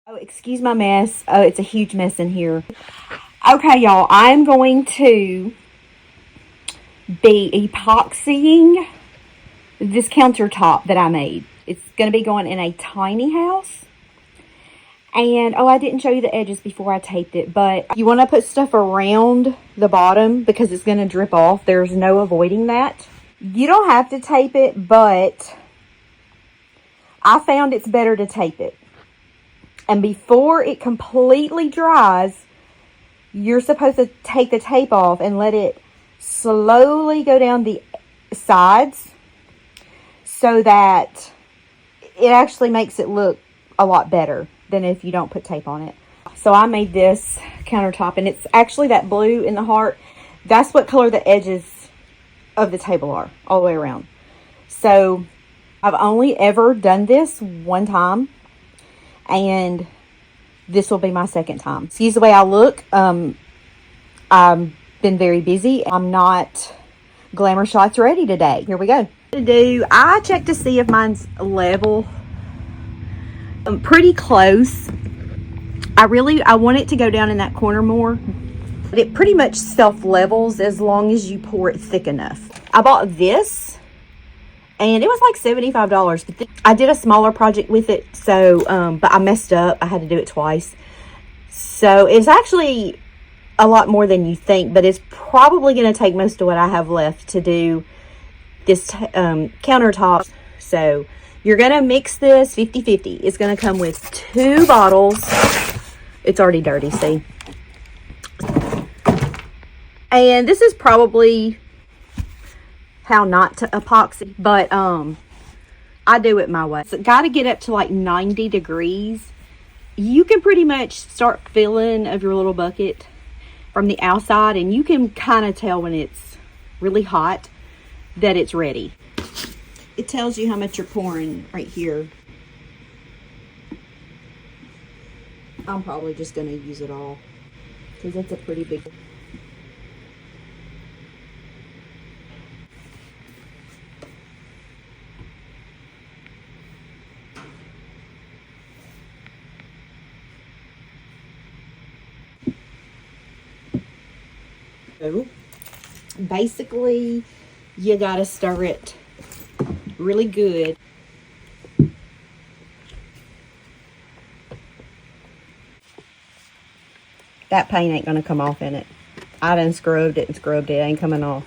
Oh, excuse my mess. Oh, it's a huge mess in here. Okay, y'all, I'm going to be epoxying this countertop that I made. It's going to be going in a tiny house. And, oh, I didn't show you the edges before I taped it, but you want to put stuff around the bottom because it's going to drip off. There's no avoiding that. You don't have to tape it, but I found it's better to tape it. And before it completely dries, you're supposed to take the tape off and let it slowly go down the sides so that it actually makes it look a lot better than if you don't put tape on it. So I made this countertop, and it's actually that blue in the heart. That's what color the edges of the table are, all the way around. So I've only ever done this one time, and this will be my second time. Excuse the way I look. I've been very busy. I'm not glamour shots ready today. Here we go. I checked to see if mine's level. Pretty close. I want it to go down in that corner more, but it pretty much self-levels as long as you pour it thick enough. I bought this, and it was like $75, but I did a smaller project with it, so, but I messed up. I had to do it twice. So it's actually a lot more than you think, but it's probably going to take most of what I have left to do this countertop. So you're going to mix this 50-50. It's going to come with 2 bottles. It's already dirty, see? And this is probably how not to epoxy, but I do it my way. So got to get up to like 90 degrees. You can pretty much start filling of your little bucket from the outside, and you can kind of tell when it's really hot that it's ready. It tells you how much you're pouring right here. I'm probably just going to use it all because that's a pretty big. So basically, you got to stir it really good. That paint ain't going to come off in it. I done scrubbed it and scrubbed it. It ain't coming off.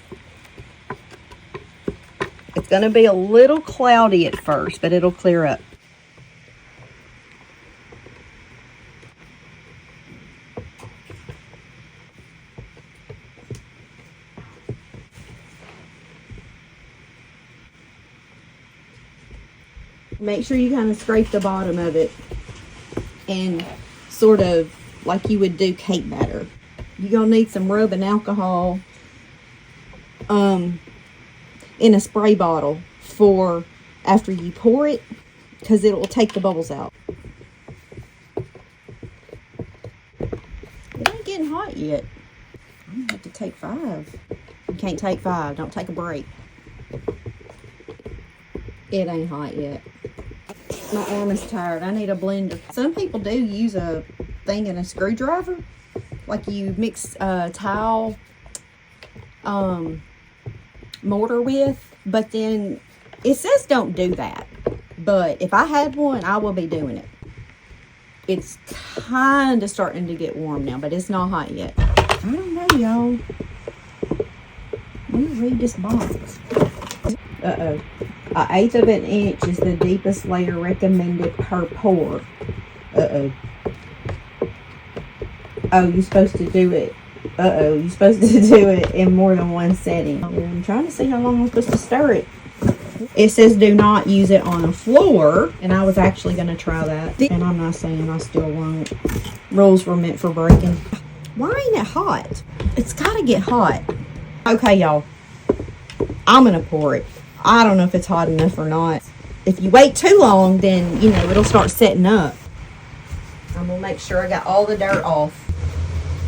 It's going to be a little cloudy at first, but it'll clear up. Make sure you kind of scrape the bottom of it and sort of like you would do cake batter. You're going to need some rubbing alcohol in a spray bottle for after you pour it, because it will take the bubbles out. It ain't getting hot yet. I'm going to have to take 5. You can't take 5. Don't take a break. It ain't hot yet. My arm is tired. I need a blender. Some people do use a thing and a screwdriver. Like you mix tile mortar with. But then it says don't do that. But if I had one, I will be doing it. It's kind of starting to get warm now, but it's not hot yet. I don't know, y'all. Let me read this box. Uh-oh. 1/8 of an inch is the deepest layer recommended per pour. Uh-oh. Oh, you're supposed to do it. Uh-oh. You're supposed to do it in more than one setting. I'm trying to see how long I'm supposed to stir it. It says do not use it on the floor. And I was actually going to try that. And I'm not saying I still won't. Rules were meant for breaking. Why ain't it hot? It's got to get hot. Okay, y'all. I'm going to pour it. I don't know if it's hot enough or not. If you wait too long, then, you know, it'll start setting up. I'm going to make sure I got all the dirt off.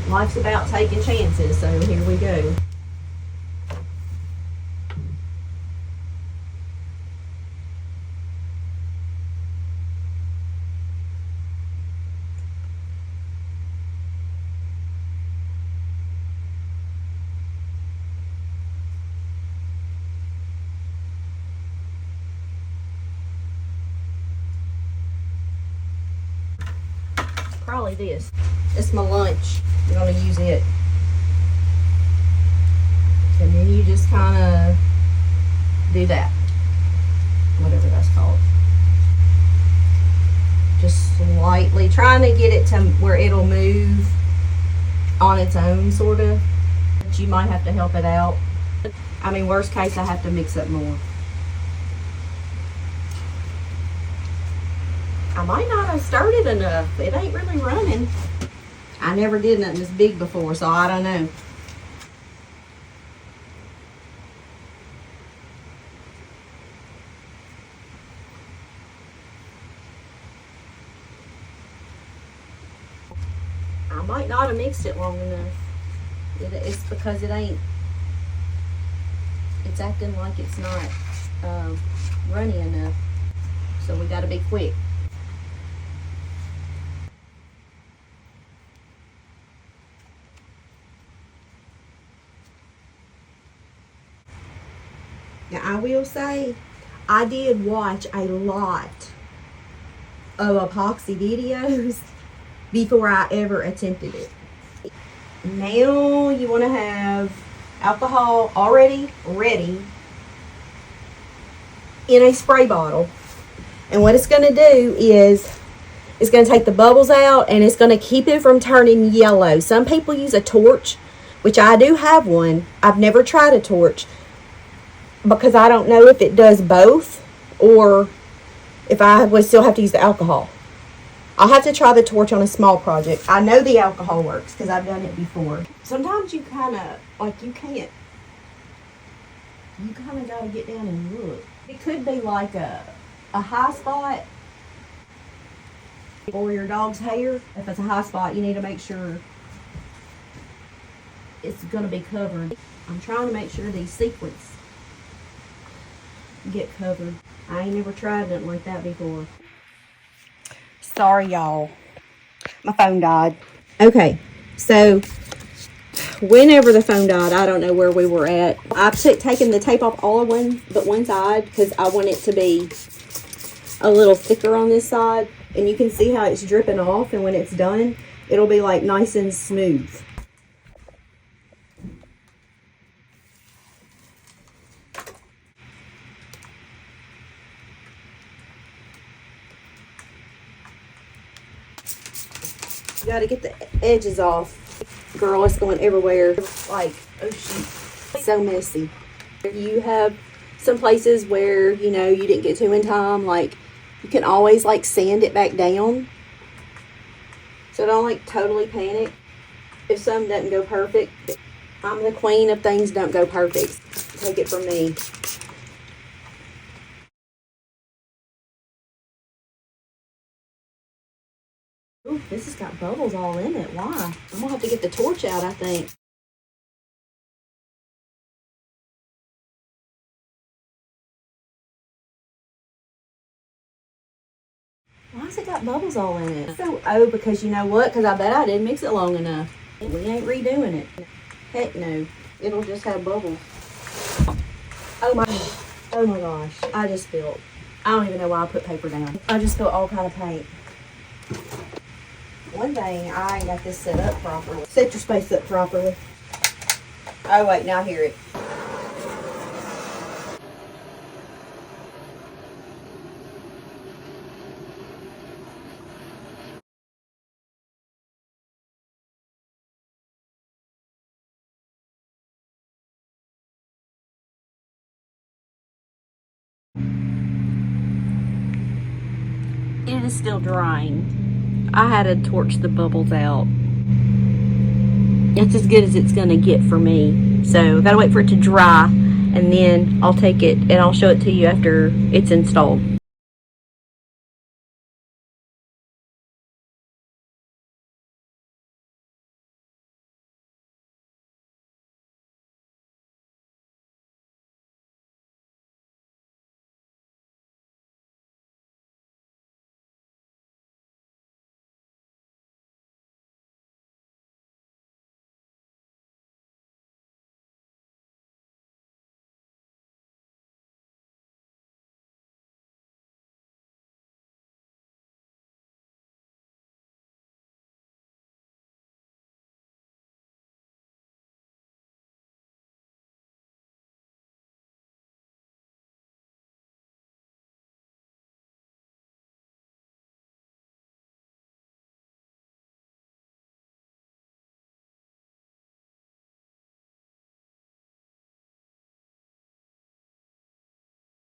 Life's about taking chances, so here we go. probably this. It's my lunch. I'm gonna use it. And then you just kind of do that. Whatever that's called. Just slightly, trying to get it to where it'll move on its own, sort of. But you might have to help it out. I mean, worst case, I have to mix up more. I might not have stirred it enough. It ain't really running. I never did nothing this big before, so I don't know. I might not have mixed it long enough. It's because it ain't, it's acting like it's not runny enough. So we gotta be quick. Now I will say, I did watch a lot of epoxy videos before I ever attempted it. Now you want to have alcohol already ready in a spray bottle. And what it's going to do is it's going to take the bubbles out and it's going to keep it from turning yellow. Some people use a torch, which I do have one. I've never tried a torch because I don't know if it does both or if I would still have to use the alcohol. I'll have to try the torch on a small project. I know the alcohol works because I've done it before. Sometimes you kind of, like you kind of got to get down and look. It could be like a high spot or your dog's hair. If it's a high spot, you need to make sure it's going to be covered. I'm trying to make sure these sequins get covered. I ain't never tried nothing like that before. Sorry, y'all. My phone died. Okay, so whenever the phone died, I don't know where we were at. I've taken the tape off all of one side because I want it to be a little thicker on this side. And you can see how it's dripping off, and when it's done, it'll be like nice and smooth. You gotta get the edges off. Girl, it's going everywhere. Like, oh shoot, so messy. You have some places where, you know, you didn't get to in time, like, you can always, like, sand it back down. So don't, like, totally panic if something doesn't go perfect. I'm the queen of things don't go perfect. Take it from me. Ooh, this has got bubbles all in it. Why? I'm gonna have to get the torch out, I think. Why has it got bubbles all in it? So, oh, because you know what? Because I bet I didn't mix it long enough. We ain't redoing it. Heck no. It'll just have bubbles. Oh my gosh. I just spilled. I don't even know why I put paper down. I just spilled all kind of paint. One thing, I ain't got this set up properly. Set your space up properly. Oh wait, now I hear it. It is still drying. I had to torch the bubbles out. It's as good as it's gonna get for me. So gotta wait for it to dry, and then I'll take it and I'll show it to you after it's installed.